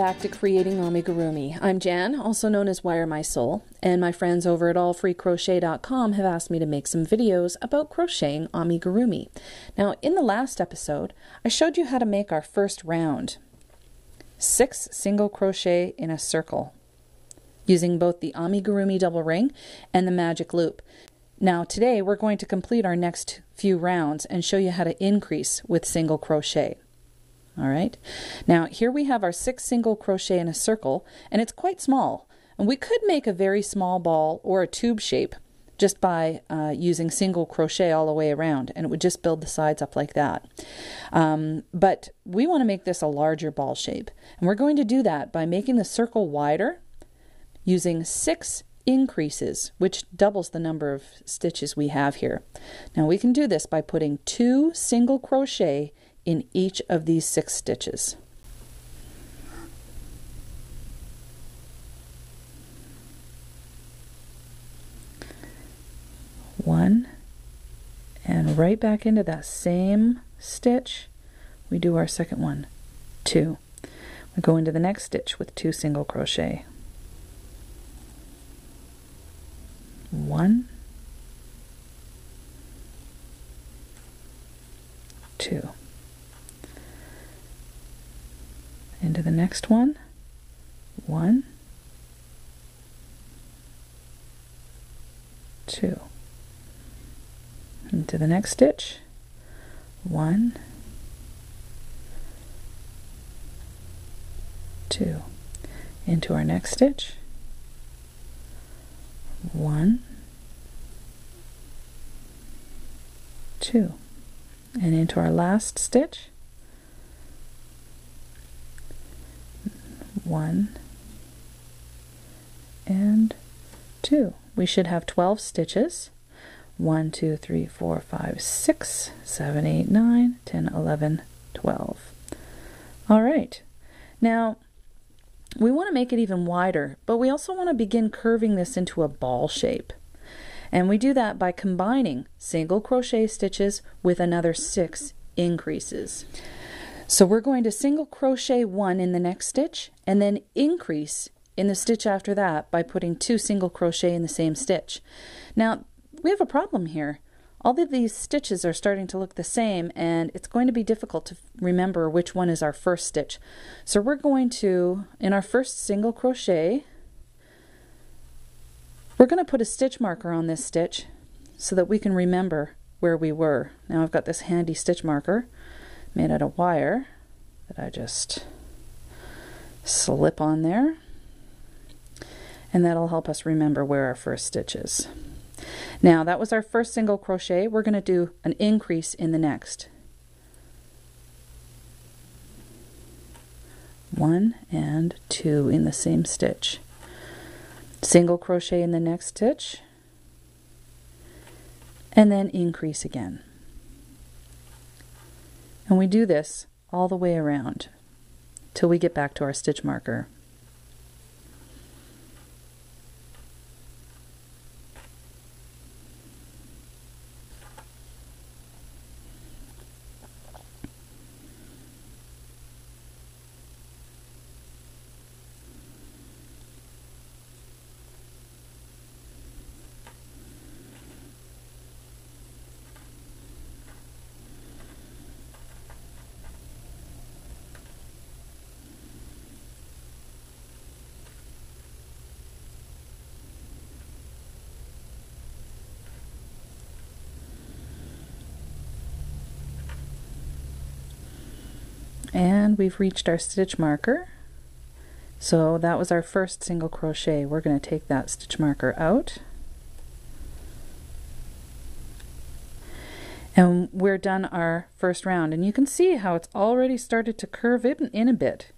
back to Creating Amigurumi. I'm Jan, also known as Wire My Soul, and my friends over at allfreecrochet.com have asked me to make some videos about crocheting amigurumi. Now, in the last episode, I showed you how to make our first round. 6 single crochet in a circle, using both the amigurumi double ring and the magic loop. Now, today we're going to complete our next few rounds and show you how to increase with single crochet. All right, now here we have our 6 single crochet in a circle, and it's quite small. And we could make a very small ball or a tube shape just by using single crochet all the way around, and it would just build the sides up like that. But we want to make this a larger ball shape, and we're going to do that by making the circle wider using 6 increases, which doubles the number of stitches we have here. Now we can do this by putting 2 single crochet in each of these 6 stitches. One, and right back into that same stitch we do our second one. 2. We go into the next stitch with 2 single crochet. 1, 2. Into the next one, 1, 2. Into the next stitch, 1, 2. Into our next stitch, 1, 2. And into our last stitch, 1 and 2. We should have 12 stitches. 1, 2, 3, 4, 5, 6, 7, 8, 9, 10, 11, 12. All right. Now, we want to make it even wider, but we also want to begin curving this into a ball shape. And we do that by combining single crochet stitches with another 6 increases. So we're going to single crochet 1 in the next stitch and then increase in the stitch after that by putting 2 single crochet in the same stitch. Now we have a problem here. All of these stitches are starting to look the same, and it's going to be difficult to remember which one is our first stitch. So we're going to, in our first single crochet, we're going to put a stitch marker on this stitch so that we can remember where we were. Now I've got this handy stitch marker made out of wire that I just slip on there, and that'll help us remember where our first stitch is. Now that was our first single crochet. We're going to do an increase in the next. 1 and 2 in the same stitch. Single crochet in the next stitch, and then increase again. And we do this all the way around till we get back to our stitch marker. And we've reached our stitch marker. So that was our first single crochet. We're going to take that stitch marker out. And we're done our first round. And you can see how it's already started to curve in a bit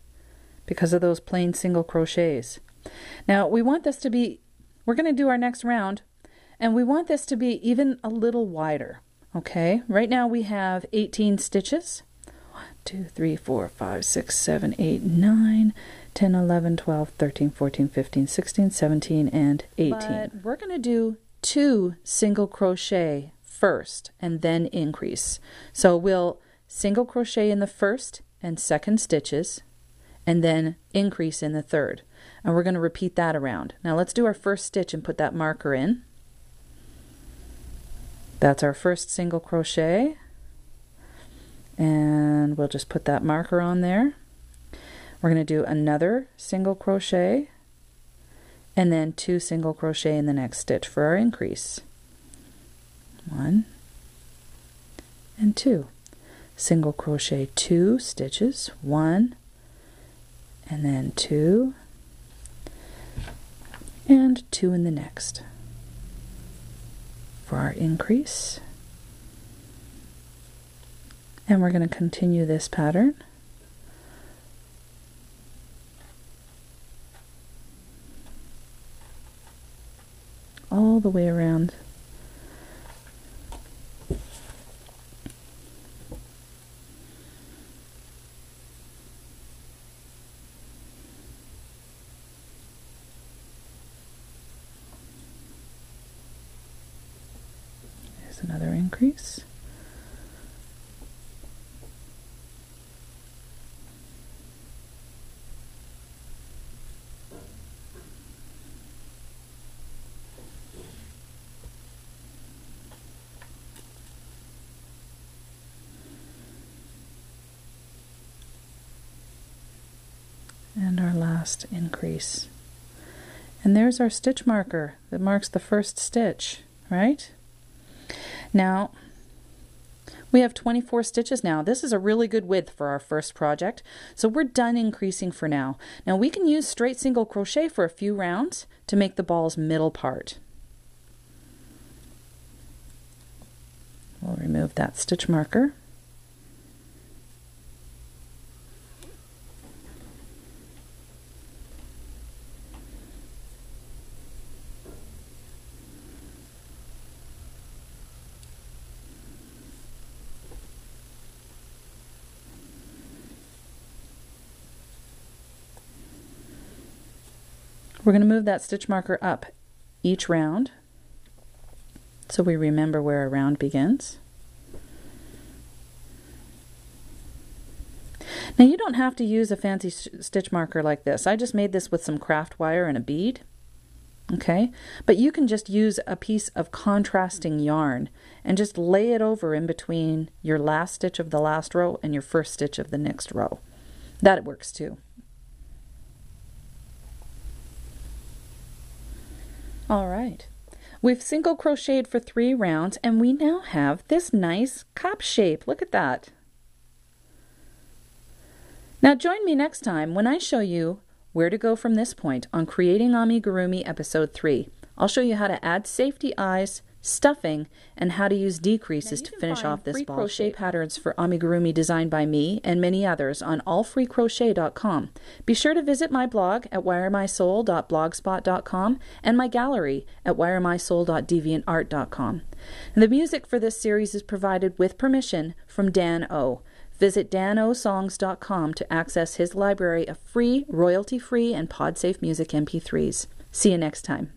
because of those plain single crochets. Now we want this to be, we're going to do our next round, and we want this to be even a little wider. Okay, right now we have 18 stitches. 2, 3, 4, 5, 6, 7, 8, 9, 10, 11, 12, 13, 14, 15, 16, 17, and 18. But we're going to do 2 single crochet first and then increase. So we'll single crochet in the first and second stitches, and then increase in the third. And we're going to repeat that around. Now let's do our first stitch and put that marker in. That's our first single crochet, and we'll just put that marker on there. We're going to do another single crochet and then 2 single crochet in the next stitch for our increase. 1 and 2. Single crochet 2 stitches, 1 and then 2 and 2 in the next for our increase. And we're going to continue this pattern all the way around. There's another increase. And our last increase. And there's our stitch marker that marks the first stitch, right? Now, we have 24 stitches now. This is a really good width for our first project. So we're done increasing for now. Now we can use straight single crochet for a few rounds to make the ball's middle part. We'll remove that stitch marker. We're going to move that stitch marker up each round so we remember where a round begins. Now you don't have to use a fancy stitch marker like this. I just made this with some craft wire and a bead. Okay, but you can just use a piece of contrasting yarn and just lay it over in between your last stitch of the last row and your first stitch of the next row. That works too. All right, we've single crocheted for 3 rounds and we now have this nice cup shape. Look at that. Now join me next time when I show you where to go from this point on Creating Amigurumi Episode 3. I'll show you how to add safety eyes, stuffing, and how to use decreases to finish off this ball crochet patterns for amigurumi designed by me and many others on allfreecrochet.com. Be sure to visit my blog at wiremysoul.blogspot.com and my gallery at wiremysoul.deviantart.com. And the music for this series is provided with permission from Dan O. Visit danosongs.com to access his library of free, royalty-free, and pod-safe music MP3s. See you next time.